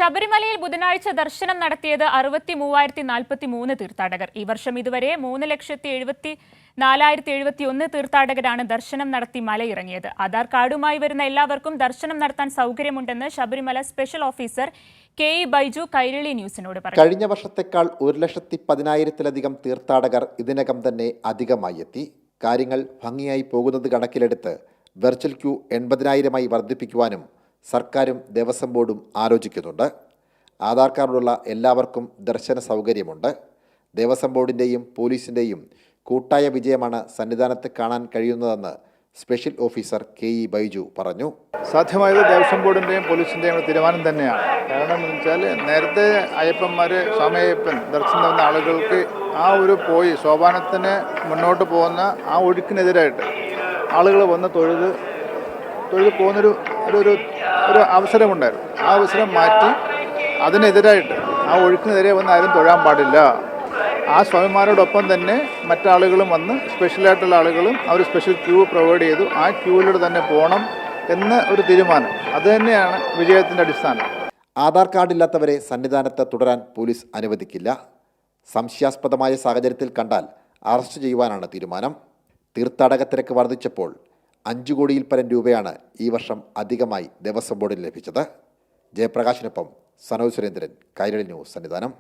ശബരിമലയിൽ ബുധനാഴ്ച ദർശനം നടത്തിയത് 63,043 തീർത്ഥാടകർ. ഈ വർഷം ഇതുവരെ 3,74,071 തീർത്ഥാടകരാണ് ദർശനം നടത്തി മലയിറങ്ങിയത്. ആധാർ കാർഡുമായി വരുന്ന എല്ലാവർക്കും ദർശനം നടത്താൻ സൗകര്യമുണ്ടെന്ന് ശബരിമല സ്പെഷ്യൽ ഓഫീസർ കെ.ഇ. ബൈജു കൈരളി ന്യൂസിനോട് പറഞ്ഞു. കഴിഞ്ഞ വർഷത്തെക്കാൾ 1,10,000-ലധികം തീർത്ഥാടകർ ഇതിനകം തന്നെ അധികമായി എത്തി. കാര്യങ്ങൾ ഭംഗിയായി പോകുന്നത് കണക്കിലെടുത്ത് വെർച്വൽ ക്യൂ 80,000-ആയി വർദ്ധിപ്പിക്കുവാനും സർക്കാരും ദേവസ്വം ബോർഡും ആലോചിക്കുന്നുണ്ട്. ആധാർ കാർഡുള്ള എല്ലാവർക്കും ദർശന സൗകര്യമുണ്ട്. ദേവസ്വം ബോർഡിൻ്റെയും പോലീസിൻ്റെയും കൂട്ടായ വിജയമാണ് സന്നിധാനത്ത് കാണാൻ കഴിയുന്നതെന്ന് സ്പെഷ്യൽ ഓഫീസർ കെ.ഇ. ബൈജു പറഞ്ഞു. സാധ്യമായത് ദേവസ്വം ബോർഡിൻ്റെയും പോലീസിൻ്റെയും തീരുമാനം തന്നെയാണ്. കാരണം എന്ന് വെച്ചാൽ നേരത്തെ അയ്യപ്പന്മാർ സ്വാമി അയ്യപ്പൻ ദർശനം വന്ന ആളുകൾക്ക് ആ ഒരു പോയി സോപാനത്തിന് മുന്നോട്ട് പോകുന്ന ആ ഒഴുക്കിനെതിരായിട്ട് ആളുകൾ വന്ന് തൊഴുത് പോകുന്നൊരു ഒരു അവസരമുണ്ടായിരുന്നു. ആ അവസരം മാറ്റി അതിനെതിരായിട്ട് ആ ഒഴുക്കിനെതിരെ വന്ന് ആരും തൊഴാൻ പാടില്ല. ആ സ്വാമിമാരോടൊപ്പം തന്നെ മറ്റാളുകളും വന്ന് സ്പെഷ്യലായിട്ടുള്ള ആളുകളും അവർ സ്പെഷ്യൽ ക്യൂ പ്രൊവൈഡ് ചെയ്തു. ആ ക്യൂവിലൂടെ തന്നെ പോകണം എന്ന ഒരു തീരുമാനം, അത് തന്നെയാണ് വിജയത്തിൻ്റെ അടിസ്ഥാനം. ആധാർ കാർഡില്ലാത്തവരെ സന്നിധാനത്ത് തുടരാൻ പോലീസ് അനുവദിക്കില്ല. സംശയാസ്പദമായ സാഹചര്യത്തിൽ കണ്ടാൽ അറസ്റ്റ് ചെയ്യുവാനാണ് തീരുമാനം. തീർത്ഥാടക തിരക്ക് വർദ്ധിച്ചപ്പോൾ 5 കോടിയിൽ പരം രൂപയാണ് ഈ വർഷം അധികമായി ദേവസ്വം ബോർഡിന് ലഭിച്ചത്. ജയപ്രകാശിനൊപ്പം സനോജ് സുരേന്ദ്രൻ, കൈരളി ന്യൂസ്, സന്നിധാനം.